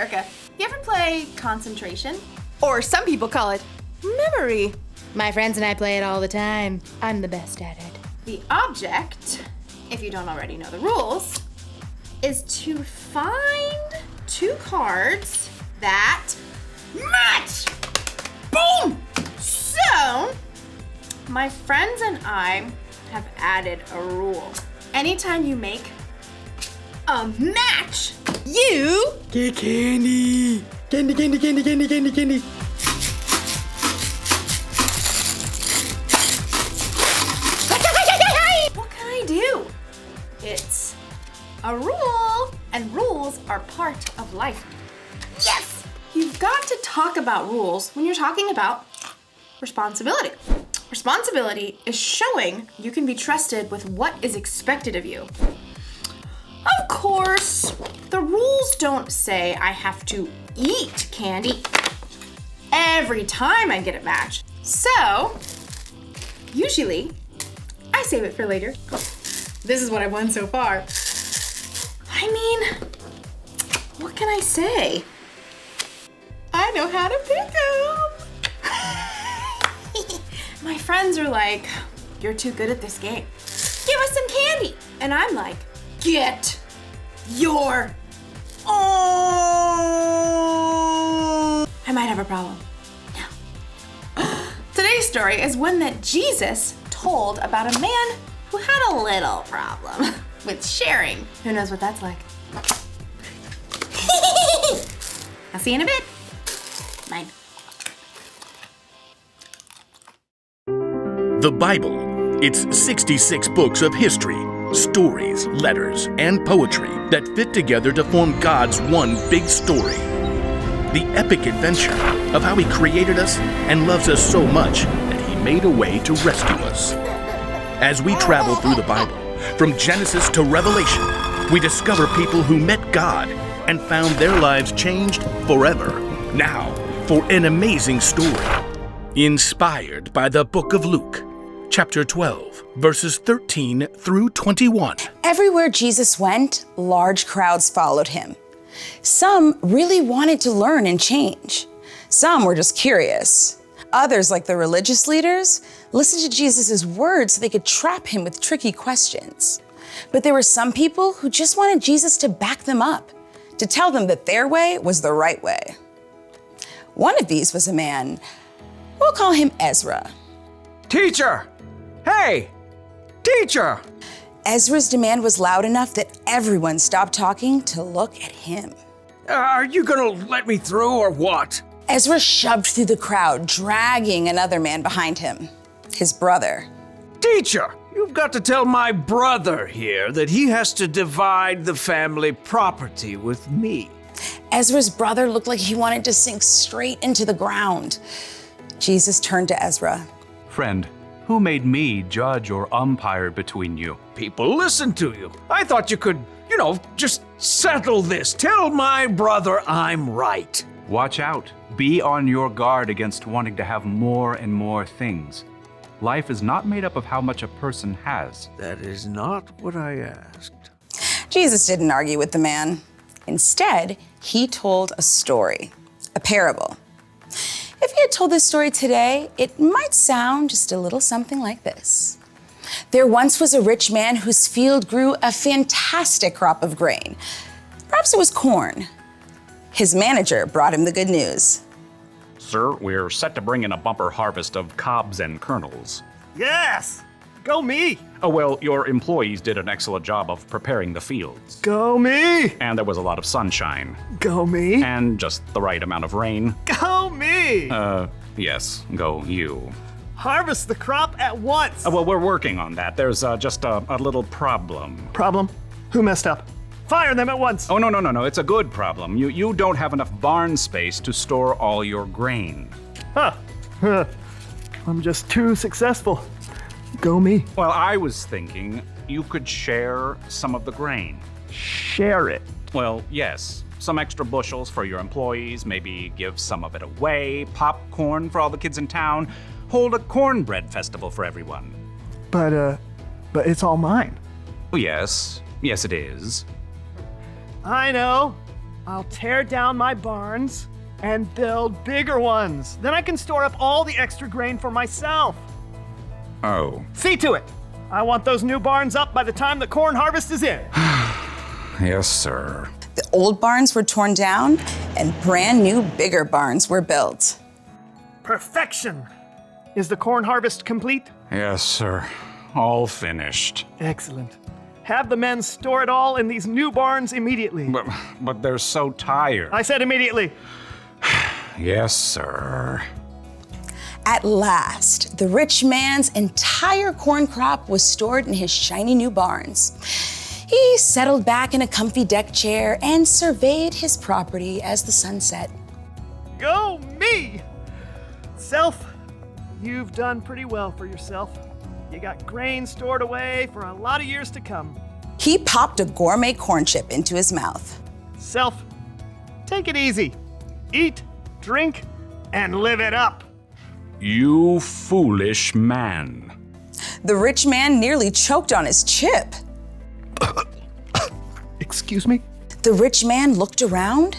Erica. You ever play concentration? Or some people call it memory. My friends and I play it all the time. I'm the best at it. The object, if you don't already know the rules, is to find two cards that match. Boom! So, my friends and I have added a rule. Anytime you make a match, you get candy. Candy, candy, candy, candy, candy, candy. What can I do? It's a rule, and rules are part of life. Yes! You've got to talk about rules when you're talking about responsibility. Responsibility is showing you can be trusted with what is expected of you. Of course, the rules don't say I have to eat candy every time I get a match. So, usually, I save it for later. This is what I've won so far. I mean, what can I say? I know how to pick them. My friends are like, you're too good at this game. Give us some candy. And I'm like, get your own. I might have a problem. No. Today's story is one that Jesus told about a man who had a little problem with sharing. Who knows what that's like? I'll see you in a bit. Mine. The Bible. It's 66 books of history, stories, letters, and poetry that fit together to form God's one big story. The epic adventure of how He created us and loves us so much that He made a way to rescue us. As we travel through the Bible, from Genesis to Revelation, we discover people who met God and found their lives changed forever. Now, for an amazing story, inspired by the book of Luke, chapter 12, verses 13 through 21. Everywhere Jesus went, large crowds followed him. Some really wanted to learn and change. Some were just curious. Others, like the religious leaders, listened to Jesus' words so they could trap him with tricky questions. But there were some people who just wanted Jesus to back them up, to tell them that their way was the right way. One of these was a man, we'll call him Ezra. Teacher! Hey! Teacher! Ezra's demand was loud enough that everyone stopped talking to look at him. Are you gonna let me through or what? Ezra shoved through the crowd, dragging another man behind him, his brother. Teacher, you've got to tell my brother here that he has to divide the family property with me. Ezra's brother looked like he wanted to sink straight into the ground. Jesus turned to Ezra. Friend, who made me judge or umpire between you? People listen to you. I thought you could, just settle this. Tell my brother I'm right. Watch out. Be on your guard against wanting to have more and more things. Life is not made up of how much a person has. That is not what I asked. Jesus didn't argue with the man. Instead, he told a story, a parable. If he had told this story today, it might sound just a little something like this. There once was a rich man whose field grew a fantastic crop of grain. Perhaps it was corn. His manager brought him the good news. Sir, we're set to bring in a bumper harvest of cobs and kernels. Yes! Go me! Oh, well, your employees did an excellent job of preparing the fields. Go me! And there was a lot of sunshine. Go me! And just the right amount of rain. Go me! Yes, go you. Harvest the crop at once! Well, we're working on that. There's just a little problem. Problem? Who messed up? Fire them at once! Oh, no. It's a good problem. You don't have enough barn space to store all your grain. Huh. I'm just too successful. Go me. Well, I was thinking you could share some of the grain. Share it. Well, yes. Some extra bushels for your employees, maybe give some of it away, popcorn for all the kids in town, hold a cornbread festival for everyone. But it's all mine. Oh, yes. Yes, it is. I know. I'll tear down my barns and build bigger ones. Then I can store up all the extra grain for myself. Oh. See to it. I want those new barns up by the time the corn harvest is in. Yes, sir. The old barns were torn down and brand new, bigger barns were built. Perfection. Is the corn harvest complete? Yes, sir. All finished. Excellent. Have the men store it all in these new barns immediately. But they're so tired. I said immediately. Yes, sir. At last, the rich man's entire corn crop was stored in his shiny new barns. He settled back in a comfy deck chair and surveyed his property as the sun set. Go me! Self, you've done pretty well for yourself. You got grain stored away for a lot of years to come. He popped a gourmet corn chip into his mouth. Self, take it easy. Eat, drink, and live it up. You foolish man. The rich man nearly choked on his chip. Excuse me? The rich man looked around,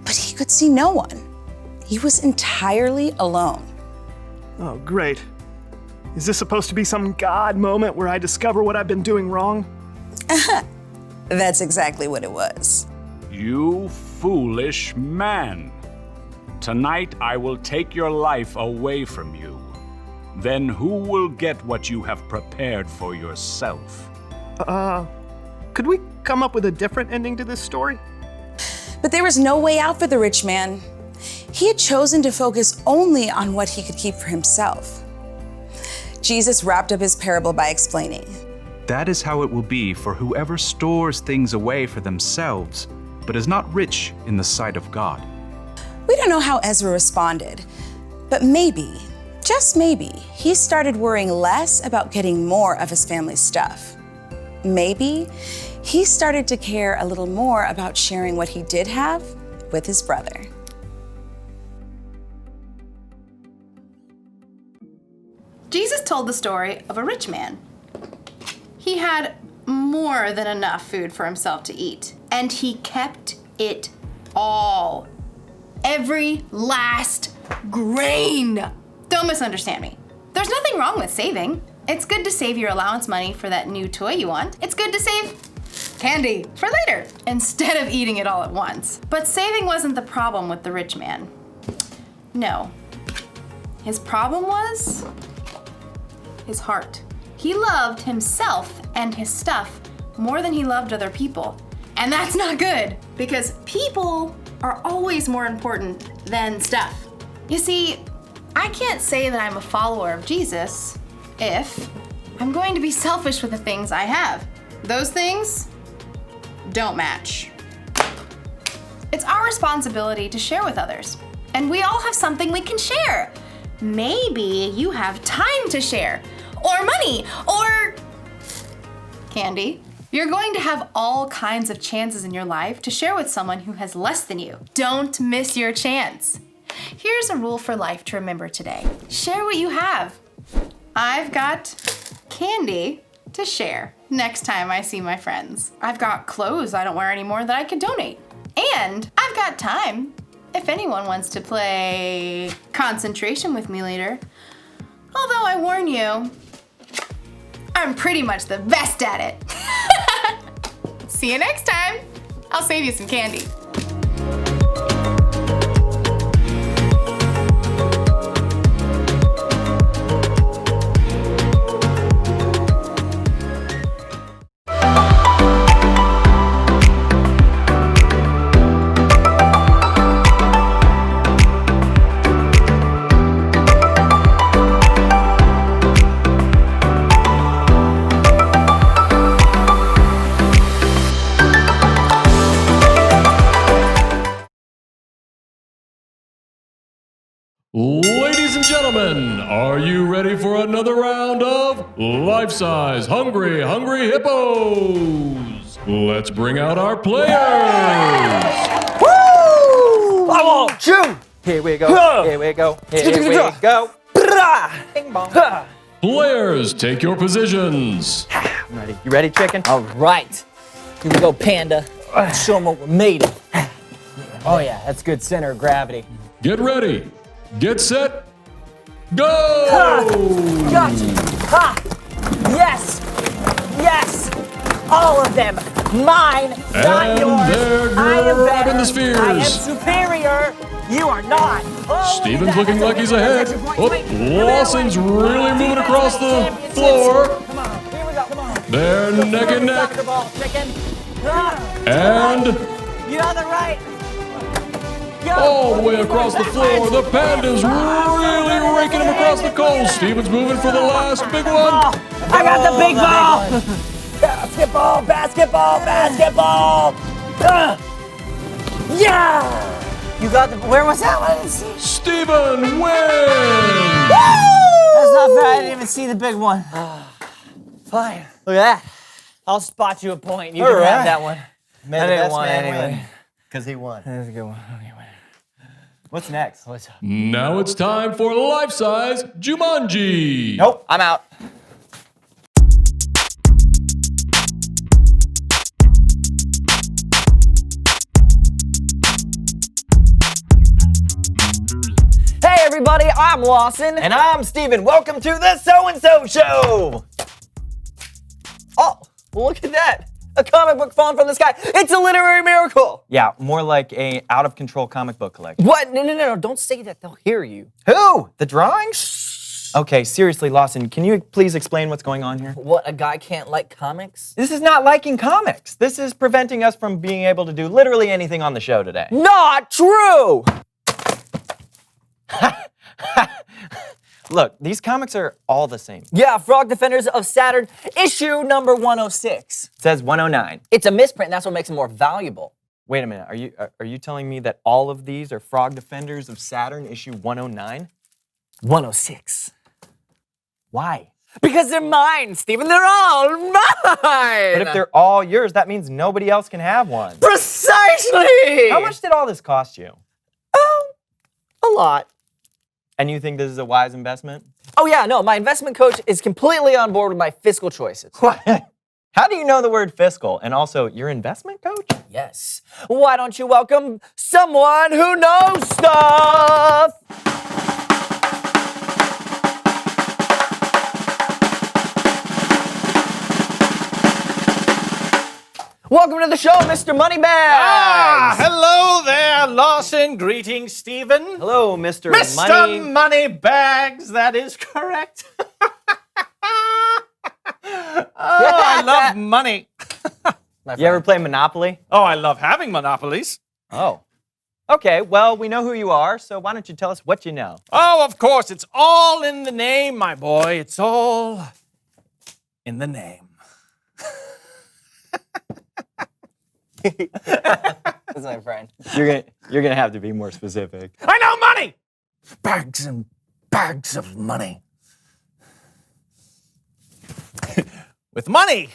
but he could see no one. He was entirely alone. Oh, great. Is this supposed to be some God moment where I discover what I've been doing wrong? That's exactly what it was. You foolish man. Tonight I will take your life away from you. Then who will get what you have prepared for yourself? Could we come up with a different ending to this story? But there was no way out for the rich man. He had chosen to focus only on what he could keep for himself. Jesus wrapped up his parable by explaining, That is how it will be for whoever stores things away for themselves, but is not rich in the sight of God. We don't know how Ezra responded, but maybe, just maybe, he started worrying less about getting more of his family's stuff. Maybe he started to care a little more about sharing what he did have with his brother. Jesus told the story of a rich man. He had more than enough food for himself to eat, and he kept it all. Every last grain. Don't misunderstand me. There's nothing wrong with saving. It's good to save your allowance money for that new toy you want. It's good to save candy for later instead of eating it all at once. But saving wasn't the problem with the rich man. No. His problem was his heart. He loved himself and his stuff more than he loved other people. And that's not good, because people are always more important than stuff. You see, I can't say that I'm a follower of Jesus if I'm going to be selfish with the things I have. Those things don't match. It's our responsibility to share with others, and we all have something we can share. Maybe you have time to share, or money, or candy. You're going to have all kinds of chances in your life to share with someone who has less than you. Don't miss your chance. Here's a rule for life to remember today. Share what you have. I've got candy to share next time I see my friends. I've got clothes I don't wear anymore that I could donate. And I've got time if anyone wants to play concentration with me later. Although I warn you, I'm pretty much the best at it. See you next time. I'll save you some candy. Ladies and gentlemen, are you ready for another round of Life-Size Hungry Hippos? Let's bring out our players! Woo! I want you! Here we go, here we go, here we go. Bing bong. Players, take your positions. I'm ready. You ready, chicken? All right. Here we go, Panda. Let's show them what we're made of. Oh yeah, that's good center of gravity. Get ready. Get set. Go! Gotcha! Ha! Yes! Yes! All of them! Mine, not And yours! there I am go better! Robin the Spheres. I am superior! You are not! Oh, Steven's looking like he's ahead. Oh, Lawson's really moving across the floor. Come on, here we go, come on. They're neck and neck. Soccer ball, chicken. Ah, And you on the right! Go. all the way across the floor, the Panda's really raking him across the coals. Steven's moving for the last big one. I got the big ball! Basketball, basketball, basketball! Yeah! You got the. Where was that one? I didn't see. Steven wins! That's not fair. I didn't even see the big one. Fine. Look at that. I'll spot you a point. You can have that one. I didn't want it anyway. Because he won. That's a good one. Okay, What's next? what's up? Now it's time for life-size Jumanji. Nope. I'm out. Hey everybody, I'm Lawson. And I'm Steven. Welcome to the So-and-So Show. Oh, look at that. A comic book falling from the sky. It's a literary miracle. Yeah, more like a out-of-control comic book collection. What? No. Don't say that. They'll hear you. Who? The drawings? Okay, seriously, Lawson, can you please explain what's going on here? What, a guy can't like comics? This is not liking comics. This is preventing us from being able to do literally anything on the show today. Not true! Look, these comics are all the same. Yeah, Frog Defenders of Saturn, issue number 106. It says 109. It's a misprint, and that's what makes it more valuable. Wait a minute, are you telling me that all of these are Frog Defenders of Saturn, issue 109? 106. Why? Because they're mine, Steven. They're all mine! But if they're all yours, that means nobody else can have one. Precisely! How much did all this cost you? A lot. And you think this is a wise investment? Oh yeah, no, my investment coach is completely on board with my fiscal choices. What? How do you know the word fiscal? And also, your investment coach? Yes. Why don't you welcome someone who knows stuff? Welcome to the show, Mr. Moneybags. Ah, hello there, Lawson. Greetings, Steven. Hello, Mr. Mr. Moneybags, that is correct. I love money. You ever play Monopoly? Oh, I love having monopolies. Oh. Okay, well, we know who you are, so why don't you tell us what you know? Oh, of course, it's all in the name, my boy. It's all in the name. That's my friend. You're gonna have to be more specific. I know money! Bags and bags of money. With money,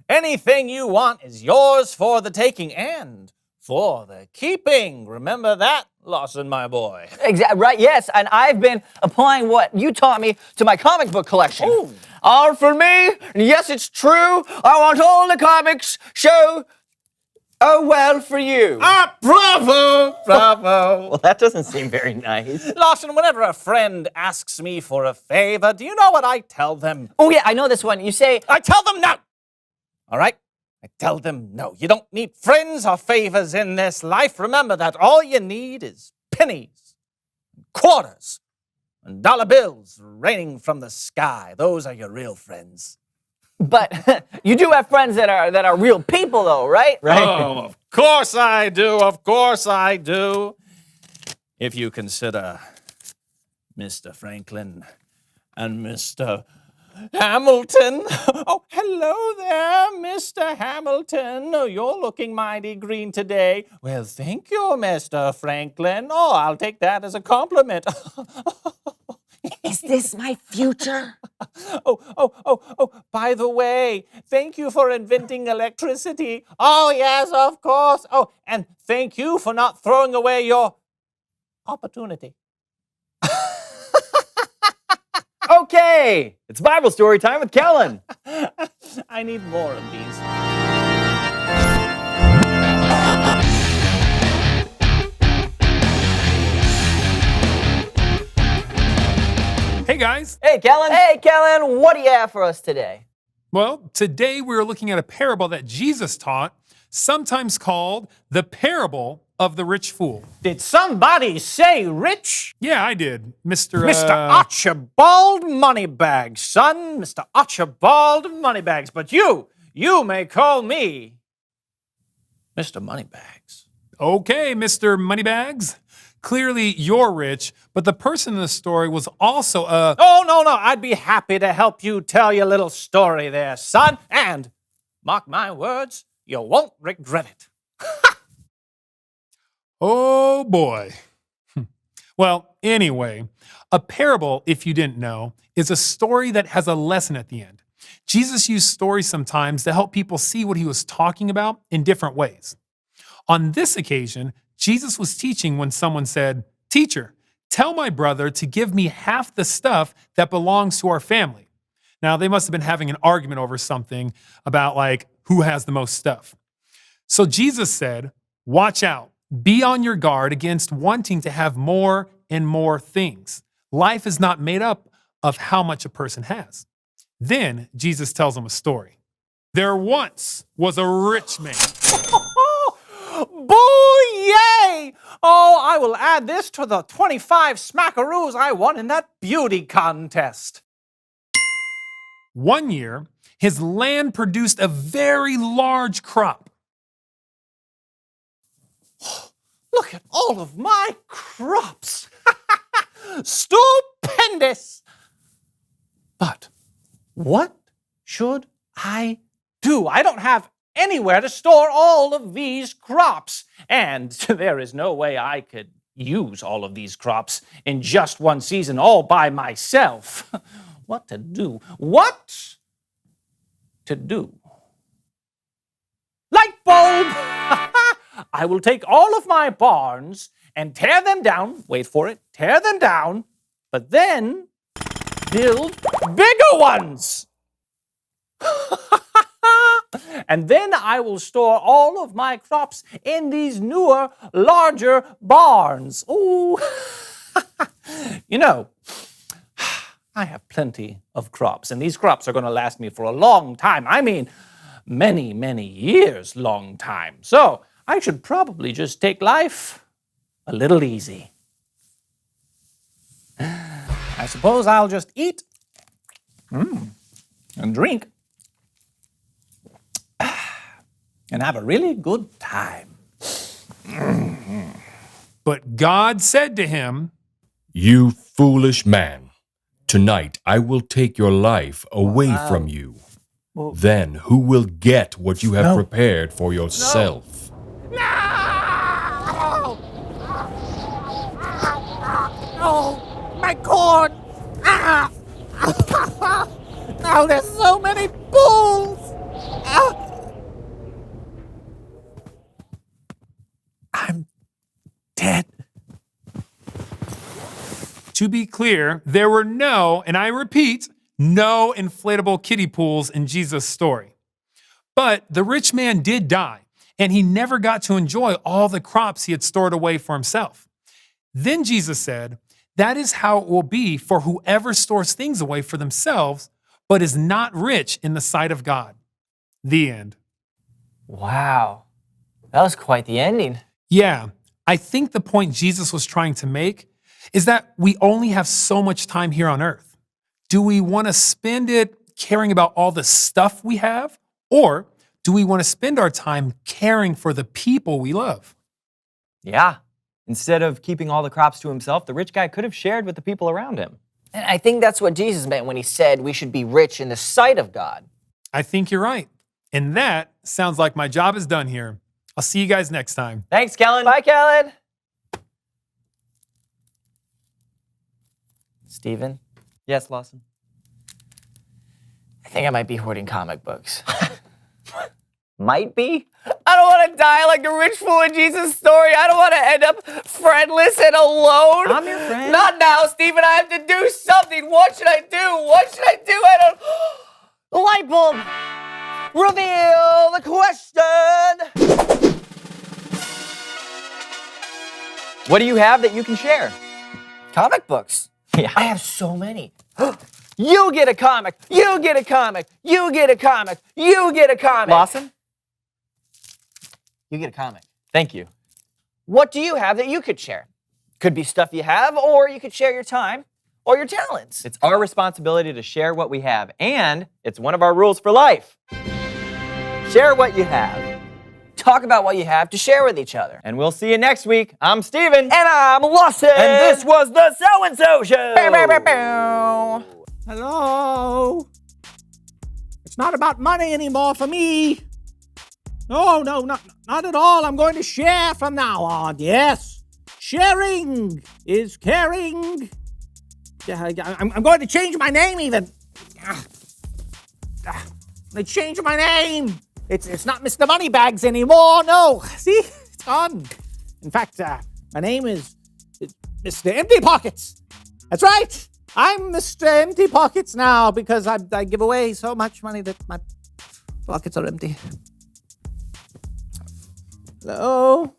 anything you want is yours for the taking and for the keeping. Remember that, Lawson, my boy? Exactly, right, yes, and I've been applying what you taught me to my comic book collection. Ooh. All for me, and yes, it's true, I want all the comics show, oh well for you. Ah, bravo, bravo. Well, that doesn't seem very nice. Lawson, whenever a friend asks me for a favor, do you know what I tell them? Oh yeah, I know this one. You say, I tell them no. All right? I tell them no. You don't need friends or favors in this life. Remember that all you need is pennies, quarters, and dollar bills raining from the sky. Those are your real friends. but you do have friends that are real people though, right? Right? Oh, of course I do. Of course I do. If you consider Mr. Franklin and Mr. Hamilton. Oh, hello there, Mr. Hamilton. Oh, you're looking mighty green today. Well, thank you, Mr. Franklin. Oh, I'll take that as a compliment. Is this my future? Oh, by the way, thank you for inventing electricity. Oh, yes, of course. Oh, and thank you for not throwing away your opportunity. Okay, it's Bible story time with Kellen. I need more of these. Hey, guys. Hey, Kellen. Hey, Kellen. What do you have for us today? Well, today we're looking at a parable that Jesus taught, sometimes called the parable of the rich fool. Did somebody say rich? Yeah, I did, Mr. Mr. Archibald Moneybags, son. Mr. Archibald Moneybags. But you may call me Mr. Moneybags. Okay, Mr. Moneybags. Clearly, you're rich, but the person in the story was also a... Oh, no. I'd be happy to help you tell your little story there, son. And, mark my words, you won't regret it. Oh, boy. Well, anyway, a parable, if you didn't know, is a story that has a lesson at the end. Jesus used stories sometimes to help people see what he was talking about in different ways. On this occasion, Jesus was teaching when someone said, "Teacher, tell my brother to give me half the stuff that belongs to our family." Now, they must have been having an argument over something about like who has the most stuff. So Jesus said, "Watch out. Be on your guard against wanting to have more and more things. Life is not made up of how much a person has." Then Jesus tells them a story. There once was a rich man. Boo-yay! Oh, I will add this to the 25 smackaroos I won in that beauty contest. One year, his land produced a very large crop. Look at all of my crops. Stupendous. But what should I do? I don't have anywhere to store all of these crops. And there is no way I could use all of these crops in just one season all by myself. What to do? What to do? Light bulb! I will take all of my barns and tear them down. Wait for it. Tear them down. But then build bigger ones. And then I will store all of my crops in these newer, larger barns. Ooh. You know, I have plenty of crops, and these crops are going to last me for a long time. I mean, many, many years long time. So I should probably just take life a little easy. I suppose I'll just eat and drink and have a really good time. But God said to him, "You foolish man, tonight I will take your life away from you. Then who will get what you have prepared for yourself?" Oh, my corn! Ah! Now there's so many bulls! Ah! I'm dead. To be clear, there were no, and I repeat, no inflatable kiddie pools in Jesus' story. But the rich man did die, and he never got to enjoy all the crops he had stored away for himself. Then Jesus said, that is how it will be for whoever stores things away for themselves, but is not rich in the sight of God. The end. Wow, that was quite the ending. Yeah, I think the point Jesus was trying to make is that we only have so much time here on earth. Do we want to spend it caring about all the stuff we have? Or do we want to spend our time caring for the people we love? Yeah. Instead of keeping all the crops to himself, the rich guy could have shared with the people around him. And I think that's what Jesus meant when he said we should be rich in the sight of God. I think you're right. And that sounds like my job is done here. I'll see you guys next time. Thanks, Kellen. Bye, Kellen. Steven? Yes, Lawson? I think I might be hoarding comic books. Might be? I don't want to die like the rich fool in Jesus' story. I don't want to end up friendless and alone. I'm your friend. Not now, Steven. I have to do something. What should I do? What should I do? I don't... The light bulb! Reveal the question! What do you have that you can share? Comic books. Yeah. I have so many. You get a comic. You get a comic. You get a comic. You get a comic. Lawson? You get a comic. Thank you. What do you have that you could share? Could be stuff you have, or you could share your time or your talents. It's our responsibility to share what we have, and it's one of our rules for life. Share what you have. Talk about what you have to share with each other. And we'll see you next week. I'm Steven. And I'm Lawson. And this was the So-and-So Show. Bow, bow, bow, bow. Hello? It's not about money anymore for me. No, not at all. I'm going to share from now on. Yes. Sharing is caring. I'm going to change my name even. They changed my name. It's not Mr. Moneybags anymore. No. See? It's gone. In fact, my name is Mr. Empty Pockets. That's right. I'm Mr. Empty Pockets now because I give away so much money that my pockets are empty. Hello?